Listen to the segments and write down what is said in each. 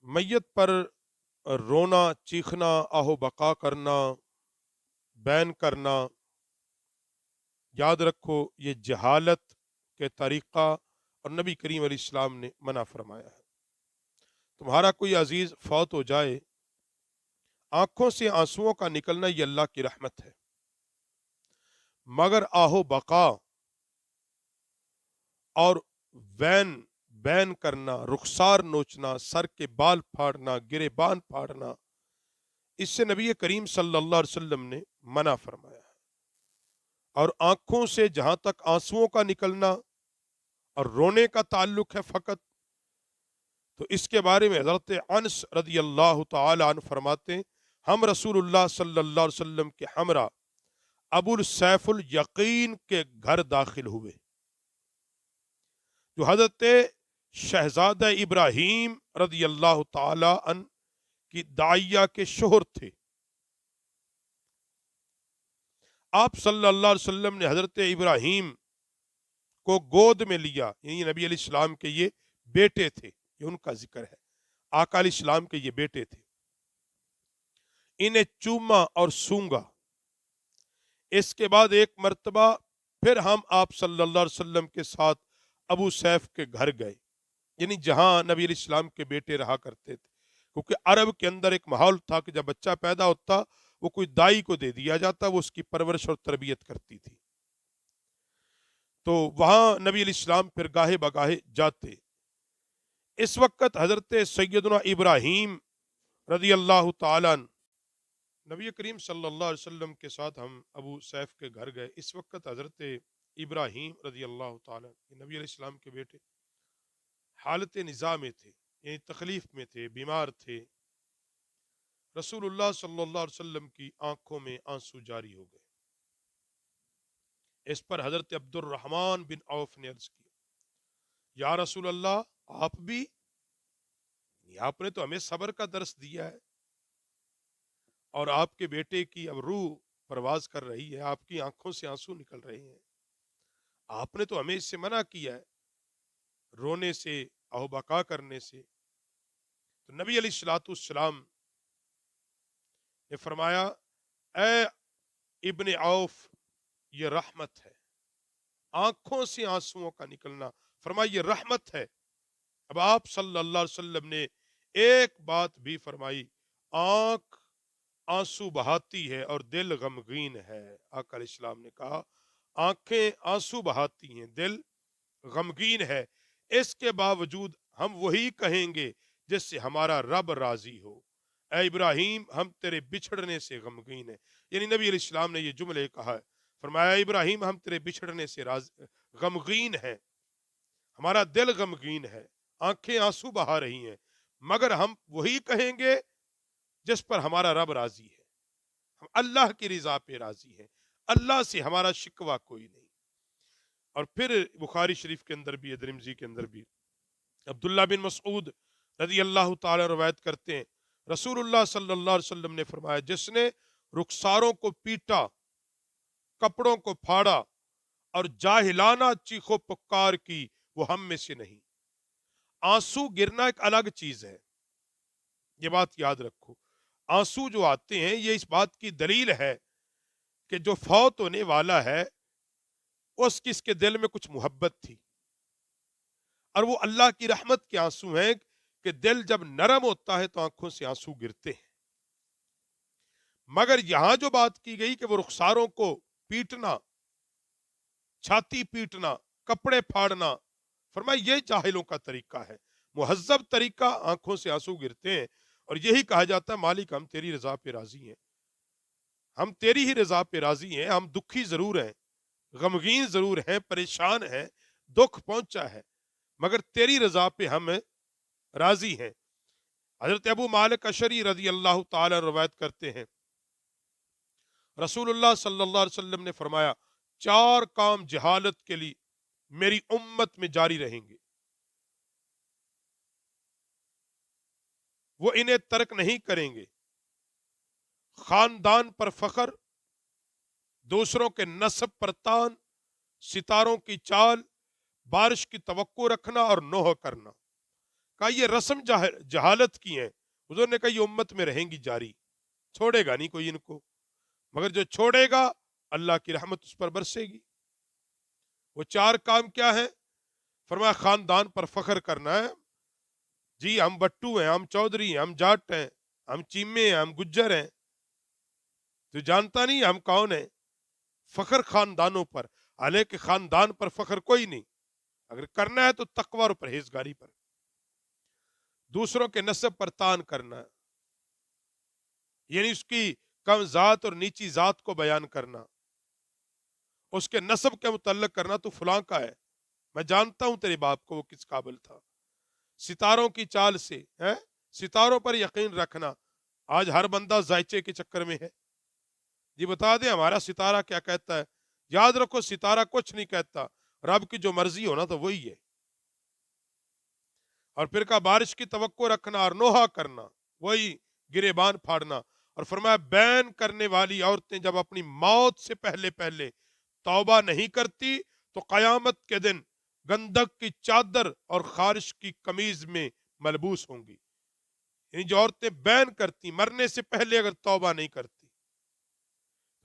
میت پر رونا، چیخنا، آہو بقا کرنا، بین کرنا، یاد رکھو یہ جہالت کے طریقہ اور نبی کریم علیہ السلام نے منع فرمایا ہے۔ تمہارا کوئی عزیز فوت ہو جائے، آنکھوں سے آنسوؤں کا نکلنا یہ اللہ کی رحمت ہے، مگر آہو بقا اور وین بین کرنا، رخسار نوچنا، سر کے بال پھاڑنا، گریبان پھاڑنا، اس سے نبی کریم صلی اللہ علیہ وسلم نے منع فرمایا ہے۔ اور آنکھوں سے جہاں تک آنسوؤں کا نکلنا اور رونے کا تعلق ہے فقط، تو اس کے بارے میں حضرت انس رضی اللہ تعالی عنہ فرماتے ہیں، ہم رسول اللہ صلی اللہ علیہ وسلم کے ہمراہ ابو السیف الیقین کے گھر داخل ہوئے، جو حضرت شہزادہ ابراہیم رضی اللہ تعالی عنہ کی داعیہ کے شوہر تھے۔ آپ صلی اللہ علیہ وسلم نے حضرت ابراہیم کو گود میں لیا، یعنی نبی علیہ السلام کے یہ بیٹے تھے، یہ ان کا ذکر ہے، آقا علیہ السلام کے یہ بیٹے تھے، انہیں چوما اور سونگا۔ اس کے بعد ایک مرتبہ پھر ہم آپ صلی اللہ علیہ وسلم کے ساتھ ابو سیف کے گھر گئے، یعنی جہاں نبی علیہ السلام کے بیٹے رہا کرتے تھے، کیونکہ عرب کے اندر ایک ماحول تھا کہ جب بچہ پیدا ہوتا وہ کوئی دائی کو دے دیا جاتا، وہ اس کی پرورش اور تربیت کرتی تھی، تو وہاں نبی علیہ السلام پھر گاہے بگاہے جاتے۔ اس وقت حضرت سیدنا ابراہیم رضی اللہ تعالیٰ عنہ، نبی کریم صلی اللہ علیہ وسلم کے ساتھ ہم ابو سیف کے گھر گئے، اس وقت حضرت ابراہیم رضی اللہ تعالیٰ عنہ نبی علیہ السلام کے بیٹے حالت نزاع میں تھے، یعنی تکلیف میں تھے، بیمار تھے۔ رسول اللہ صلی اللہ علیہ وسلم کی آنکھوں میں آنسو جاری ہو گئے۔ اس پر حضرت عبد الرحمن بن عوف نے عرض کیا، یا رسول اللہ، آپ بھی، آپ نے تو ہمیں صبر کا درس دیا ہے، اور آپ کے بیٹے کی اب روح پرواز کر رہی ہے، آپ کی آنکھوں سے آنسو نکل رہے ہیں، آپ نے تو ہمیں اس سے منع کیا ہے، رونے سے، آہو بقا کرنے سے۔ تو نبی علیہ الصلوۃ والسلام نے فرمایا، اے ابن عوف، یہ رحمت ہے، آنکھوں سے آنسوؤں کا نکلنا، فرمایا یہ رحمت ہے۔ اب آپ صلی اللہ علیہ وسلم نے ایک بات بھی فرمائی، آنکھ آنسو بہاتی ہے اور دل غمگین ہے۔ آقا علیہ السلام نے کہا، آنکھیں آنسو بہاتی ہیں، دل غمگین ہے، اس کے باوجود ہم وہی کہیں گے جس سے ہمارا رب راضی ہو۔ اے ابراہیم، ہم تیرے بچھڑنے سے غمگین ہیں، یعنی نبی علیہ السلام نے یہ جملے کہا ہے، فرمایا ابراہیم، ہم تیرے بچھڑنے سے غمگین ہیں، ہمارا دل غمگین ہے، آنکھیں آنسو بہا رہی ہیں، مگر ہم وہی کہیں گے جس پر ہمارا رب راضی ہے، ہم اللہ کی رضا پہ راضی ہیں، اللہ سے ہمارا شکوہ کوئی نہیں۔ اور پھر بخاری شریف کے اندر بھی، ترمذی کے اندر بھی، عبداللہ بن مسعود رضی اللہ تعالی روایت کرتے ہیں، رسول اللہ صلی اللہ علیہ وسلم نے فرمایا، جس نے رخساروں کو پیٹا، کپڑوں کو پھاڑا اور جاہلانہ چیخو پکار کی، وہ ہم میں سے نہیں۔ آنسو گرنا ایک الگ چیز ہے، یہ بات یاد رکھو۔ آنسو جو آتے ہیں یہ اس بات کی دلیل ہے کہ جو فوت ہونے والا ہے اس کے دل میں کچھ محبت تھی، اور وہ اللہ کی رحمت کے آنسو ہیں کہ دل جب نرم ہوتا ہے تو آنکھوں سے آنسو گرتے ہیں۔ مگر یہاں جو بات کی گئی کہ وہ رخساروں کو پیٹنا، چھاتی پیٹنا، کپڑے پھاڑنا، فرمایا یہ جاہلوں کا طریقہ ہے، مہذب طریقہ آنکھوں سے آنسو گرتے ہیں، اور یہی کہا جاتا ہے، مالک ہم تیری رضا پہ راضی ہیں، ہم تیری ہی رضا پہ راضی ہیں، ہم دکھی ضرور ہیں، غمگین ضرور ہیں، پریشان ہیں، دکھ پہنچا ہے، مگر تیری رضا پہ ہم راضی ہیں۔ حضرت ابو مالک اشعری رضی اللہ تعالی روایت کرتے ہیں، رسول اللہ صلی اللہ علیہ وسلم نے فرمایا، چار کام جہالت کے لیے میری امت میں جاری رہیں گے، وہ انہیں ترک نہیں کریں گے: خاندان پر فخر، دوسروں کے نسب پر تان، ستاروں کی چال، بارش کی توقع رکھنا اور نوح کرنا۔ کہا یہ رسم جہالت کی ہیں. حضور نے کہا یہ امت میں رہیں گی جاری، چھوڑے گا نہیں کوئی ان کو، مگر جو چھوڑے گا اللہ کی رحمت اس پر برسے گی. وہ 4 کام کیا ہیں؟ فرمایا خاندان پر فخر کرنا ہے. جی ہم بٹو ہیں، ہم چودھری ہیں، ہم جاٹ ہیں، ہم چیمے ہیں، ہم گجر ہیں. تو جانتا نہیں ہم کون ہیں؟ فخر خاندانوں پر، حالانکہ خاندان پر فخر کوئی نہیں. اگر کرنا ہے تو تقوی اور پرہیزگاری پر. دوسروں کے نسب پر تان کرنا، یعنی اس کی کم ذات اور نیچی ذات کو بیان کرنا، اس کے نسب کے متعلق کرنا تو فلاں کا ہے، میں جانتا ہوں تیرے باپ کو وہ کس قابل تھا. ستاروں کی چال سے ستاروں پر یقین رکھنا. آج ہر بندہ ذائچے کے چکر میں ہے. جی بتا دیں ہمارا ستارہ کیا کہتا ہے؟ یاد رکھو ستارہ کچھ نہیں کہتا، رب کی جو مرضی ہونا تو وہی ہے. اور پھر کہا بارش کی توقع رکھنا اور نوحہ کرنا، وہی گریبان پھاڑنا. اور فرمایا بین کرنے والی عورتیں جب اپنی موت سے پہلے پہلے توبہ نہیں کرتی تو قیامت کے دن گندک کی چادر اور خارش کی قمیض میں ملبوس ہوں گی. یعنی جو عورتیں بین کرتی مرنے سے پہلے اگر توبہ نہیں کرتی،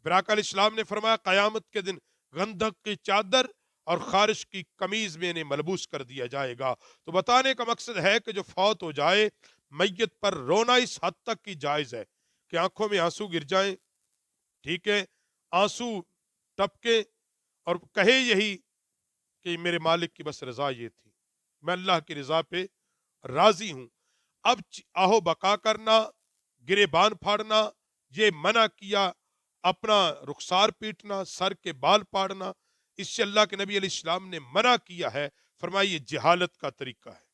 پھر آقا علیہ السلام نے فرمایا قیامت کے دن گندک کی چادر اور خارش کی قمیض میں انہیں ملبوس کر دیا جائے گا. تو بتانے کا مقصد ہے کہ جو فوت ہو جائے میت پر رونا اس حد تک کی جائز ہے کہ آنکھوں میں آنسو گر جائیں، ٹھیک ہے، آنسو ٹپکے اور کہے یہی کہ میرے مالک کی بس رضا یہ تھی، میں اللہ کی رضا پہ راضی ہوں. اب آہو بقا کرنا، گریبان پھاڑنا، یہ منع کیا. اپنا رخسار پیٹنا، سر کے بال پاڑنا، اس سے اللہ کے نبی علیہ السلام نے منع کیا ہے. فرمایا یہ جہالت کا طریقہ ہے.